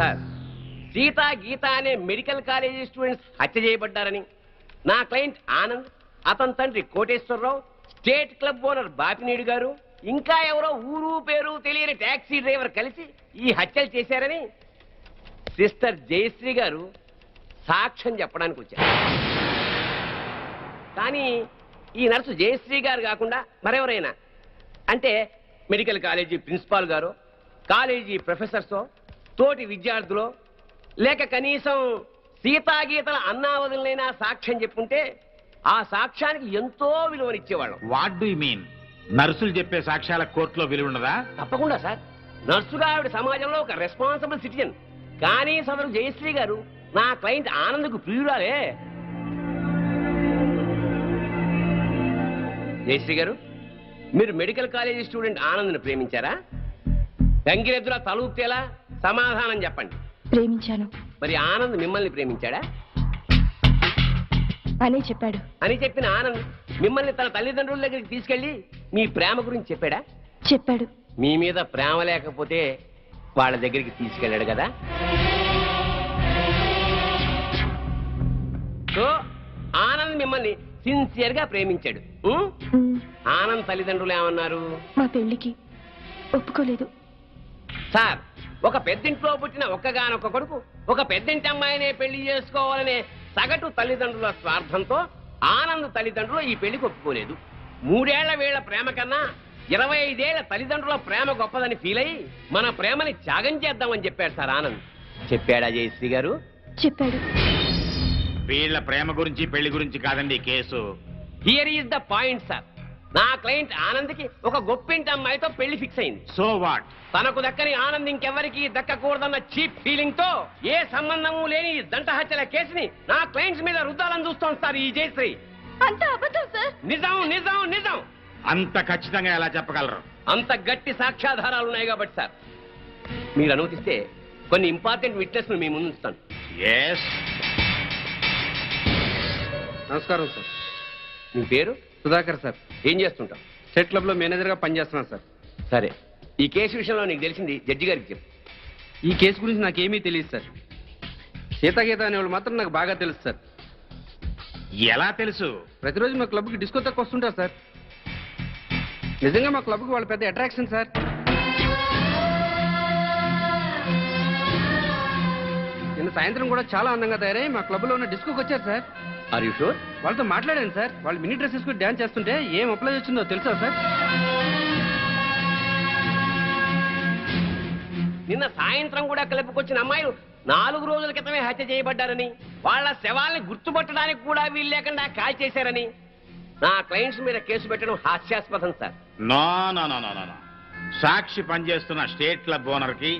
Sir, Sita గీత అనే medical college students హత్య చేయబడ్డారని నా క్లయింట్ ఆనంద్, అతని తండ్రి Koteswararao, state club owner Bapineedu గారు, ఇంకా ఎవరో ఊరు పేరు తెలియని టాక్సీ డ్రైవర్ కలిసి ఈ హత్యలు చేశారని సిస్టర్ జయశ్రీ గారు సాక్ష్యం చెప్పడానికి వచ్చారు. కానీ ఈ నర్సు జయశ్రీ గారు కాకుండా మరెవరైనా, అంటే మెడికల్ కాలేజీ ప్రిన్సిపాల్ గారు, కాలేజీ ప్రొఫెసర్సో, తోటి విద్యార్థులు, లేక కనీసం సీతాగీతల అన్నావదులైనా సాక్ష్యం చెప్పుంటే ఆ సాక్ష్యానికి ఎంతో విలువనిచ్చేవాళ్ళం. What do you mean? నర్సులు చెప్పే సాక్ష్యాల కోర్టులో విలువ ఉండదా? తప్పకుండా సార్. నర్సుగా ఆవిడ సమాజంలో ఒక రెస్పాన్సిబుల్ సిటిజన్. కానీ సదరు జయశ్రీ గారు నా క్లయింట్ ఆనంద్కు ప్రియురాలే. జయశ్రీ గారు, మీరు మెడికల్ కాలేజీ స్టూడెంట్ ఆనంద్ను ప్రేమించారా? గంగిరెద్దులా తలూపుతేలా సమాధానం చెప్పండి. ప్రేమించాను. మరి ఆనంద్ మిమ్మల్ని ప్రేమించాడా? అనే చెప్పాడు. అని చెప్పిన ఆనంద్ మిమ్మల్ని తన తల్లిదండ్రుల దగ్గరికి తీసుకెళ్లి మీ ప్రేమ గురించి చెప్పాడా? చెప్పాడు. మీ మీద ప్రేమ లేకపోతే వాళ్ళ దగ్గరికి తీసుకెళ్ళాడు కదా. సో ఆనంద్ మిమ్మల్ని సిన్సియర్ గా ప్రేమించాడు. ఆనంద్ తల్లిదండ్రులు ఏమన్నారు? మా పెళ్లికి ఒప్పుకోలేదు. సార్, ఒక పెద్దింట్లో పుట్టిన ఒక్కగానొక్క కొడుకు ఒక పెద్దింటి అమ్మాయినే పెళ్లి చేసుకోవాలనే సగటు తల్లిదండ్రుల స్వార్థంతో ఆనంద్ తల్లిదండ్రులు ఈ పెళ్లికి ఒప్పుకోలేదు. 3 ఏళ్ల వీళ్ల ప్రేమ కన్నా 25 ఏళ్ల తల్లిదండ్రుల ప్రేమ గొప్పదని ఫీల్ అయ్యి మన ప్రేమని త్యాగం చేద్దామని చెప్పాడు సార్ ఆనంద్. చెప్పాడా జయశ్రీ గారు? చెప్పాడు. వీళ్ళ ప్రేమ గురించి పెళ్లి గురించి కాదండి case. Here is the point sir. నా క్లయింట్ ఆనంద్కి ఒక గొప్పింటి అమ్మాయితో పెళ్లి ఫిక్స్ అయింది. So what? తనకు దక్కని ఆనంద్ ఇంకెవరికి దక్కకూడదన్న చీప్ ఫీలింగ్ తో ఏ సంబంధము లేని దంట హత్యల కేసుని నా క్లయింట్స్ మీద రుద్దాలని చూస్తోంది సార్ ఈ జయశ్రీ. అంత అబద్ధం సార్. నిజం నిజం నిజం. అంత ఖచ్చితంగా ఎలా చెప్పగలరు? అంత గట్టి సాక్ష్యాధారాలు ఉన్నాయి కాబట్టి సార్, మీరు అనుమతిస్తే కొన్ని ఇంపార్టెంట్ విట్నెస్ మీ ముందు ఉంచుతాను. ఎస్. నమస్కారం సార్. మీ పేరు? సుధాకర్ సార్. ఏం చేస్తుంటాం? స్టేట్ క్లబ్ లో మేనేజర్ గా పనిచేస్తున్నాను సార్. సరే, ఈ కేసు విషయంలో నీకు తెలిసింది జడ్జి గారికి చెప్పు. ఈ కేసు గురించి నాకేమీ తెలియదు సార్. సీతాగీత అనేవాళ్ళు మాత్రం నాకు బాగా తెలుసు సార్. ఎలా తెలుసు? ప్రతిరోజు మా క్లబ్కి డిస్కో తక్కువ వస్తుంటారు సార్. నిజంగా మా క్లబ్కి వాళ్ళు పెద్ద అట్రాక్షన్ సార్. నిన్న సాయంత్రం కూడా చాలా అందంగా తయారై మా క్లబ్ లో ఉన్న డిస్కోకి వచ్చారు సార్. Are you sure? వాళ్ళతో మాట్లాడాను సార్. వాళ్ళు మినీ డ్రెస్ వేసుకుని డ్యాన్స్ చేస్తుంటే ఏం అప్లై వచ్చిందో తెలుసా సార్? నిన్న సాయంత్రం కూడా క్లబ్కొచ్చిన అమ్మాయిలు 4 రోజుల క్రితమే హత్య చేయబడ్డారని, వాళ్ళ శవాల్ని గుర్తుపట్టడానికి కూడా వీలు లేకుండా కాల్ చేశారని నా క్లయింట్స్ మీద కేసు పెట్టడం హాస్యాస్పదం sir. No no no no no. Sakshi పనిచేస్తున్న స్టేట్ క్లబ్ ఓనర్ కి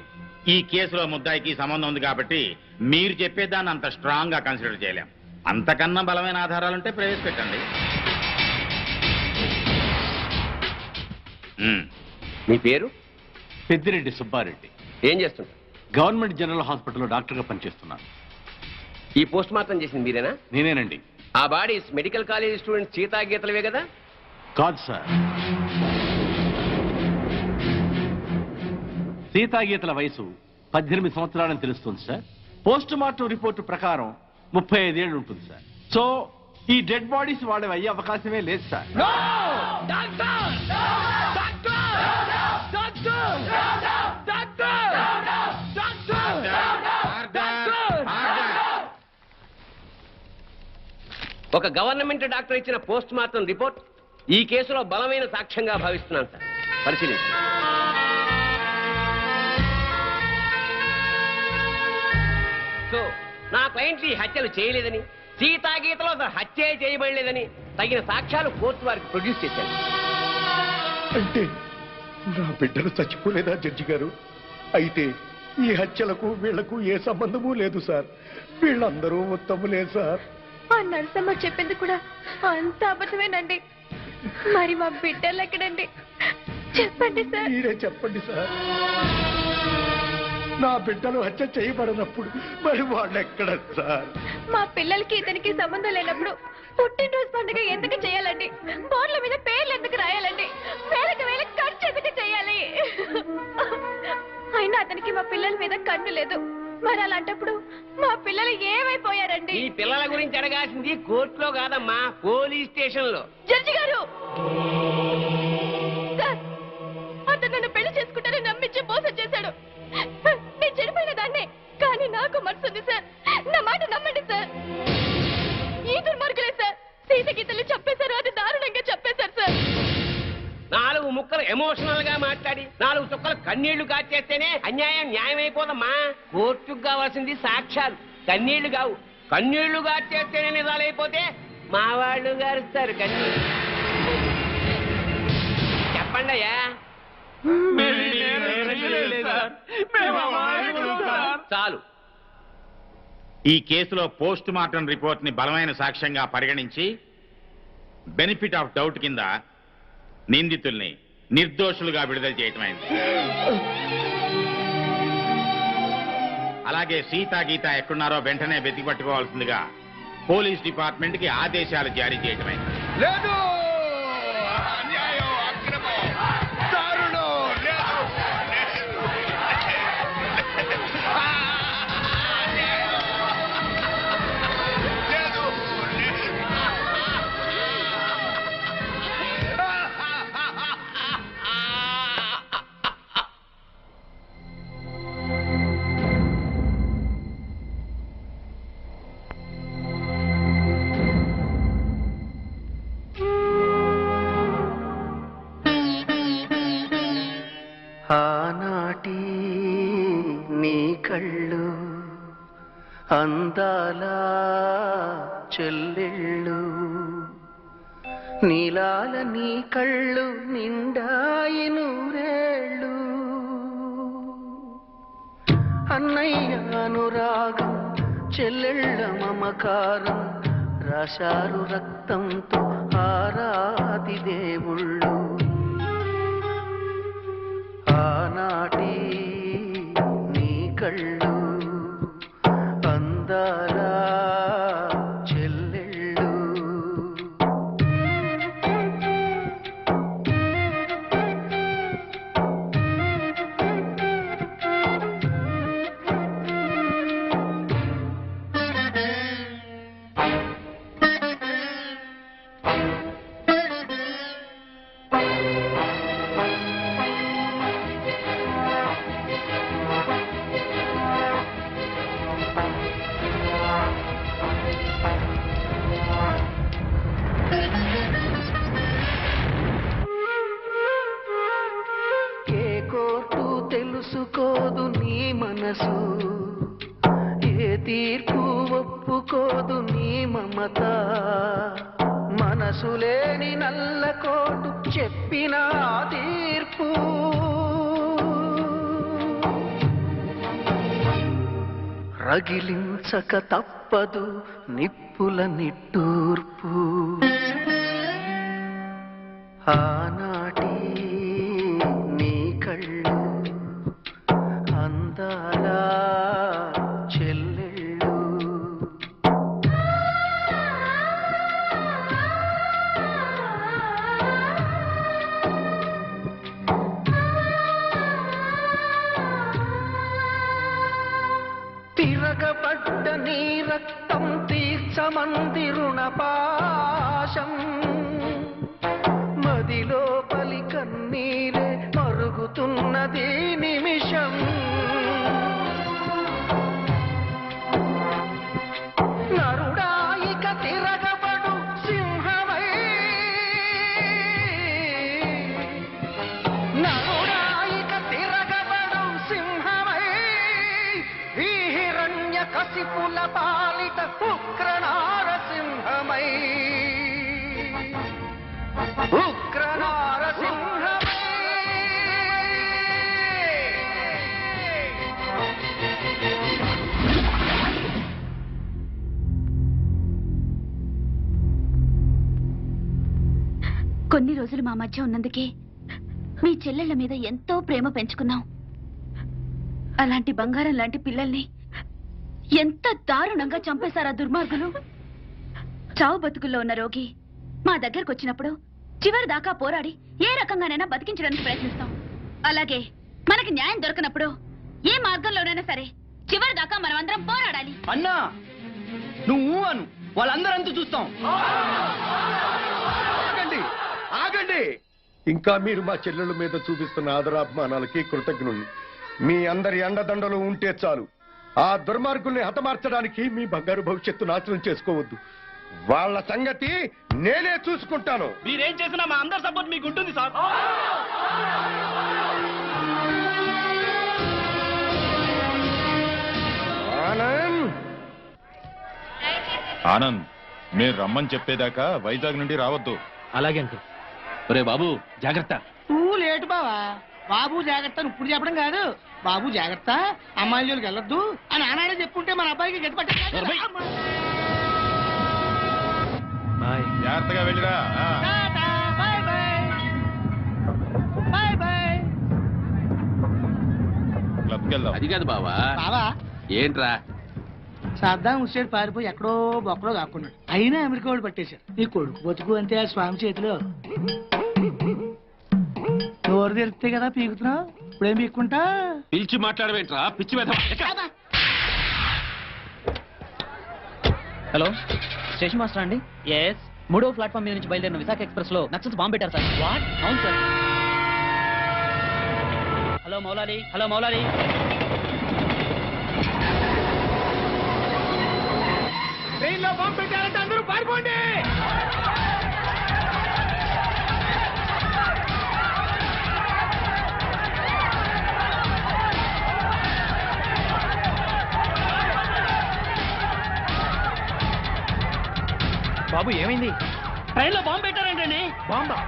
ఈ కేసులో ముద్దాయికి సంబంధం ఉంది కాబట్టి మీరు చెప్పేదాన్ని అంత స్ట్రాంగ్ గా కన్సిడర్ చేయలేం. అంతకన్నా బలమైన ఆధారాలుంటే ప్రవేశపెట్టండి. మీ పేరు? పెద్దిరెడ్డి సుబ్బారెడ్డి. ఏం చేస్తుంటారు? గవర్నమెంట్ జనరల్ హాస్పిటల్లో డాక్టర్గా పనిచేస్తున్నాను. ఈ పోస్ట్ మార్టం చేసింది మీరేనా? నేనేనండి. ఆ బాడీస్ మెడికల్ కాలేజ్ స్టూడెంట్ సీతాగీతలవే కదా? కాదు సార్, సీతాగీతల వయసు 18 సంవత్సరాలని తెలుస్తుంది సార్. పోస్ట్ మార్టం రిపోర్టు ప్రకారం 35 ఏళ్ళు ఉంటుంది సార్. సో ఈ డెడ్ బాడీస్ వాళ్ళవి అయ్యే అవకాశమే లేదు సార్. ఒక గవర్నమెంట్ డాక్టర్ ఇచ్చిన పోస్ట్ మార్టం రిపోర్ట్ ఈ కేసులో బలమైన సాక్ష్యంగా భావిస్తున్నాను సార్. పరిశీలించండి. సో నా క్లయింట్ ఈ హత్యలు చేయలేదని, సీతాగీతలో అసలు హత్య చేయబడలేదని తగిన సాక్ష్యాలు కోర్టు వారికి ప్రొడ్యూస్ చేశారు. అంటే నా బిడ్డలు చచ్చిపోలేదా జడ్జి గారు? అయితే ఈ హత్యలకు వీళ్లకు ఏ సంబంధము లేదు సార్. వీళ్ళందరూ ఉత్తములే సార్. ఆ నరసమ్మ చెప్పింది కూడా అంత అబద్ధమేనండి. మరి మా బిడ్డలు ఎక్కడండి? చెప్పండి సార్. మీరే చెప్పండి సార్. నా బిడ్డలు హత్య చేయబడినప్పుడు మరి వాళ్ళు ఎక్కడ సార్? మా పిల్లలకి ఇతనికి సంబంధం లేనప్పుడు పుట్టినరోజు పండుగ ఎందుకు చేయాలండి? బోర్ల మీద పేర్లు ఎందుకు రాయాలండి? వేలకు వేలకు ఖర్చు ఎందుకు చేయాలి? అయినా అతనికి మా పిల్లల మీద కన్ను లేదు. మరి అలాంటప్పుడు మా పిల్లలు ఏమైపోయారండి? ఈ పిల్లల గురించి అడగాల్సింది కోర్టులో కాదమ్మా, పోలీస్ స్టేషన్ లో. జడ్జి గారు, సార్, అతను నన్ను పెళ్లి చేసుకుంటానని నమ్మించి మోసం చేశాడు. నేను చెడిపోయిన దాన్నే, కానీ నాకు మనసుంది సార్. నా మాట నమ్మండి సార్. ఈ దుర్మార్గులే సార్ సీత గీతలు చెప్పేశారు, అది దారుణంగా చెప్పేశారు సార్. 4 ముక్కలు ఎమోషనల్ గా మాట్లాడి 4 చుక్కలు కన్నీళ్లు కాచేస్తేనే అన్యాయం న్యాయమైపోదమ్మా. కోర్టుకు కావాల్సింది సాక్ష్యాలు, కన్నీళ్లు కావు. కన్నీళ్లు కాచేస్తేనే నిజాలైపోతే మా వాళ్ళు గారుస్తారు కన్నీళ్ళు. చెప్పండి అయ్యా. చాలు. ఈ కేసులో పోస్ట్ మార్టం రిపోర్ట్ ని బలమైన సాక్ష్యంగా పరిగణించి బెనిఫిట్ ఆఫ్ డౌట్ కింద నిందితుల్ని నిర్దోషులుగా విడుదల చేయటమైంది. అలాగే సీతా గీత ఎక్కడున్నారో వెంటనే వెతికి పట్టుకోవాల్సిందిగా పోలీస్ డిపార్ట్మెంట్ కి ఆదేశాలు జారీ చేయటమైంది. లేదు, అన్యాయం, అక్రమం, దారుణం, లేదు, లేదు, ఆనాటి నీ కళ్ళు అందాల చెల్లెళ్ళు, నీలాల నీ కళ్ళు నిండాయి నూరేళ్ళు. అన్నయ్య అనురాగం చెల్లెళ్ళ మమకారం రాశారు రక్తంతో ఆరాతి దేవుళ్ళు. ఆనాటి నీ కళ్ళు అందాల చెల్లెళ్ళు. తెలుసుకోదు నీ మనసు, ఏ తీర్పు ఒప్పుకోదు నీ మమత. మనసు లేని నల్లకోటు చెప్పిన తీర్పు రగిలించక తప్పదు నిప్పుల నిట్టూర్పు. ఆనాటి నీ కళ్ళు అందాల చెల్లెళ్ళు. తిరగబడ్డ నీ రక్తం తీర్చమంది రుణపాశం. మదిలోపలి కన్నీరే మరుగుతున్నది నిమిషం. నరుడాయిక తిరగబడు సింహమై, నరుడాయిక తిరగబడు సింహమై, ఈ హిరణ్య కసిపుల పాలిట ఉగ్రనార సింహమై, ఉగ్రనార సింహమై. కొన్ని రోజులు మా మధ్య ఉన్నందుకే మీ చెల్లెళ్ళ మీద ఎంతో ప్రేమ పెంచుకున్నాం. అలాంటి బంగారం లాంటి పిల్లల్ని ఎంత దారుణంగా చంపేశారా దుర్మార్గులు. చావు బతుకుల్లో ఉన్న రోగి మా దగ్గరకు వచ్చినప్పుడు చివరి దాకా పోరాడి ఏ రకంగానైనా బతికించడానికి ప్రయత్నిస్తాం. అలాగే మనకి న్యాయం దొరకనప్పుడు ఏ మార్గంలోనైనా సరే చివరి దాకా మనం అందరం పోరాడాలి. అన్నా నువ్వు అను, వాళ్ళందరంతా చూస్తాం. ఆగండి ఆగండి. ఇంకా మీరు మా చెల్లెళ్ళ మీద చూపిస్తున్న ఆదరాభిమానాలకి కృతజ్ఞుణ్ణి. మీ అందరి అండదండలు ఉంటే చాలు. ఆ దుర్మార్గుల్ని హతమార్చడానికి మీ బంగారు భవిష్యత్తు నాశనం చేసుకోవద్దు. వాళ్ళ సంగతి నేనే చూసుకుంటాను. మీరేం చేసినా మా అందరి సపోర్ట్ మీకు ఉంటుంది సార్. ఆనంద్, ఆనంద్, మీరు రమ్మని చెప్పేదాకా వైజాగ్ నుండి రావద్దు. అలాగే అంకుల్. ఒరే బాబు జాగ్రత్త. నువ్వు లేటు బావా. బాబు జాగ్రత్త అని ఇప్పుడు చెప్పడం కాదు. బాబు జాగ్రత్త, అమ్మాయిల జోలికి వెళ్ళొద్దు అని ఆనాడే చెప్పుంటే మన అబ్బాయికి గట్టి పట్టే. జాగ్రత్తగా వెళ్ళిరా. Bye bye bye bye. క్లబ్కి వెళ్దాం. అది కాదు బావా. బావా ఏంట్రా? సద్దాం హుస్సేన్ పారిపోయి ఎక్కడో బొక్కలో కాక్కున్నాడు. అయినా అమెరికా వాళ్ళు పట్టేశారు. నీ కొడుకు బతుకు అంతే ఆ స్వామి చేతిలో. నోరు తెరిస్తే కదా పీకుతున్నావు. ఇప్పుడేం పీక్కుంటా? పిలిచి మాట్లాడవేంట్రా పిచ్చి మీద. హలో, స్టేషన్ మాస్టర్ అండి? ఎస్. 3వ ప్లాట్ఫామ్ మీద నుంచి బయలుదేరిన విశాఖ ఎక్స్ప్రెస్ లో నక్సల్స్ బాంబు పెట్టారు సార్. వాట్? అవును sir. Hello Moulali, hello Moulali. ట్రైన్లో బాంబు పెట్టారంటే అందరూ పారిపోండి. బాబు ఏమైంది? ట్రైన్లో బాంబు పెట్టారంటండి. బాంబా?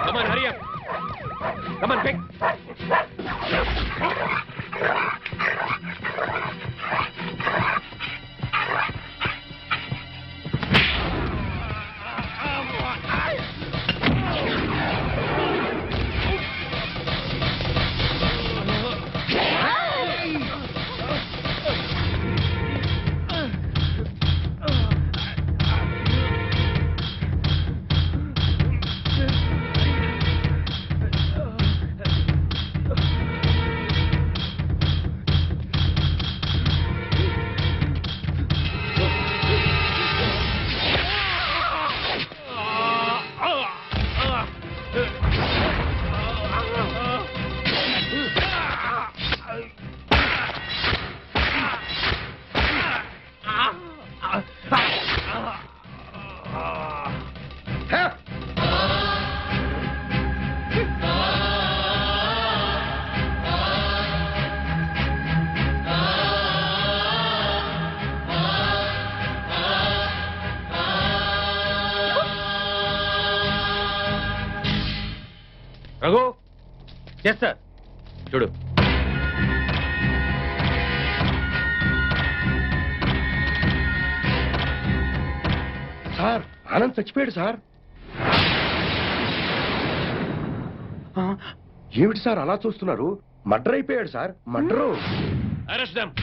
Come on, hurry up. Come on, quick. Raghu, yes sir. చూడు, సార్ ఆనంద్ చచ్చిపోయాడు సార్. ఏమిటి సార్ అలా చూస్తున్నారు? మర్డర్ అయిపోయాడు సార్, మర్డరు. Arrest them.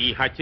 ఈ హత్య